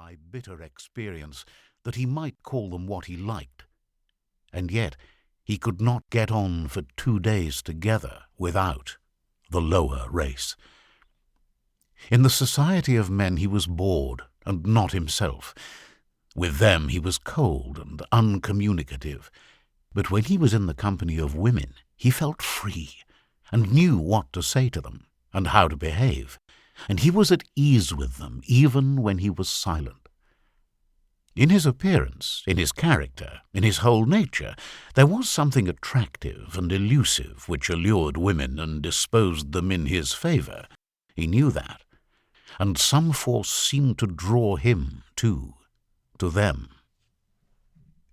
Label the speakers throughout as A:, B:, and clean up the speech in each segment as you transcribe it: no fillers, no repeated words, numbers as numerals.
A: by bitter experience that he might call them what he liked, and yet he could not get on for 2 days together without the lower race. In the society of men he was bored and not himself. With them he was cold and uncommunicative, but when he was in the company of women he felt free and knew what to say to them and how to behave, and he was at ease with them even when he was silent. In his appearance, in his character, in his whole nature, there was something attractive and elusive which allured women and disposed them in his favour. He knew that, and some force seemed to draw him, too, to them.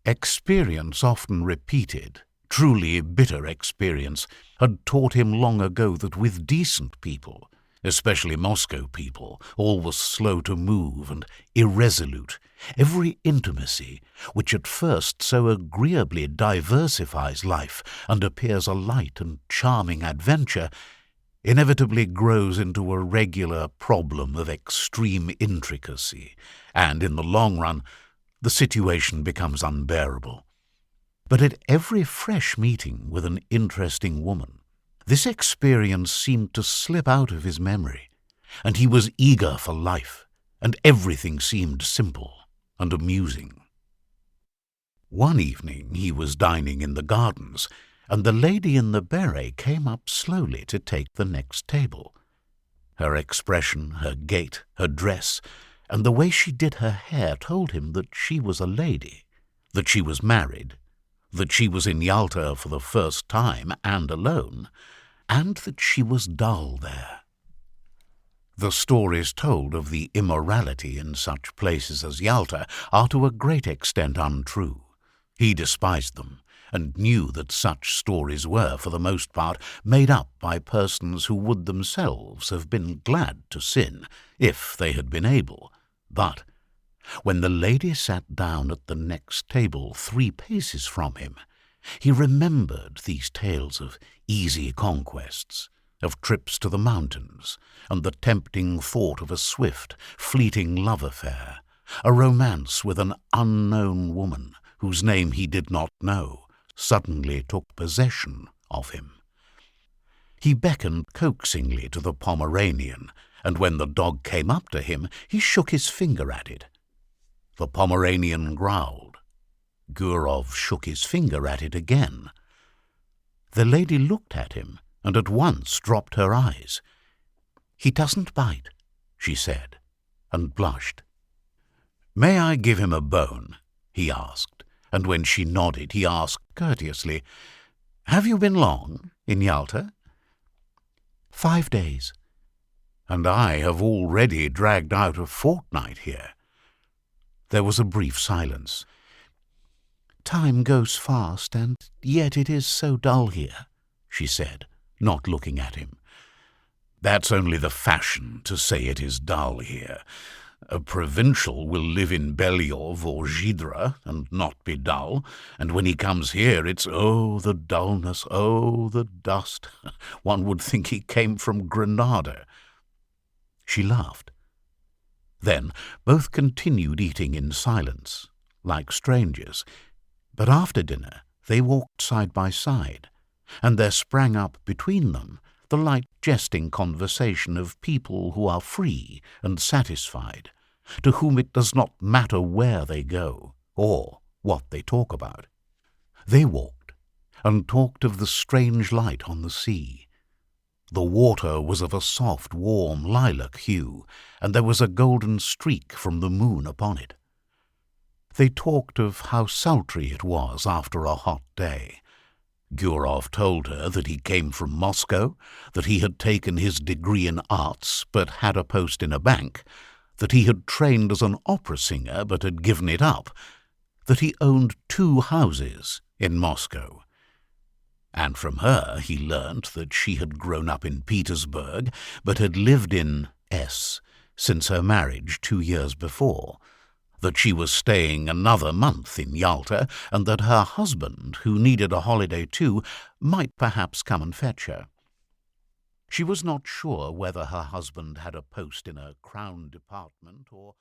A: Experience often repeated, truly bitter experience, had taught him long ago that with decent people, especially Moscow people, always slow to move and irresolute, every intimacy, which at first so agreeably diversifies life and appears a light and charming adventure, inevitably grows into a regular problem of extreme intricacy, and in the long run the situation becomes unbearable. But at every fresh meeting with an interesting woman, this experience seemed to slip out of his memory, and he was eager for life, and everything seemed simple and amusing. One evening he was dining in the gardens, and the lady in the beret came up slowly to take the next table. Her expression, her gait, her dress, and the way she did her hair told him that she was a lady, that she was married, that she was in Yalta for the first time and alone, and that she was dull there. The stories told of the immorality in such places as Yalta are to a great extent untrue. He despised them, and knew that such stories were, for the most part, made up by persons who would themselves have been glad to sin, if they had been able. But when the lady sat down at the next table 3 paces from him, he remembered these tales of easy conquests, of trips to the mountains, and the tempting thought of a swift, fleeting love affair, a romance with an unknown woman whose name he did not know, suddenly took possession of him. He beckoned coaxingly to the Pomeranian, and when the dog came up to him, he shook his finger at it. The Pomeranian growled. Gurov shook his finger at it again. The lady looked at him, and at once dropped her eyes. "He doesn't bite," she said, and blushed. "May I give him a bone?" he asked, and when she nodded, he asked courteously, "Have you been long in Yalta?" 5 days. "And I have already dragged out a fortnight here." There was a brief silence. "Time goes fast, and yet it is so dull here," she said, not looking at him. "That's only the fashion to say it is dull here. A provincial will live in Belyov or Zhidra and not be dull, and when he comes here it's, oh, the dullness, oh, the dust. One would think he came from Granada." She laughed. Then both continued eating in silence, like strangers, but after dinner they walked side by side, and there sprang up between them the light jesting conversation of people who are free and satisfied, to whom it does not matter where they go or what they talk about. They walked, and talked of the strange light on the sea. The water was of a soft, warm lilac hue, and there was a golden streak from the moon upon it. They talked of how sultry it was after a hot day. Gurov told her that he came from Moscow, that he had taken his degree in arts but had a post in a bank, that he had trained as an opera singer but had given it up, that he owned 2 houses in Moscow. And from her he learnt that she had grown up in Petersburg but had lived in S since her marriage 2 years before, that she was staying another month in Yalta, and that her husband, who needed a holiday too, might perhaps come and fetch her. She was not sure whether her husband had a post in a Crown department or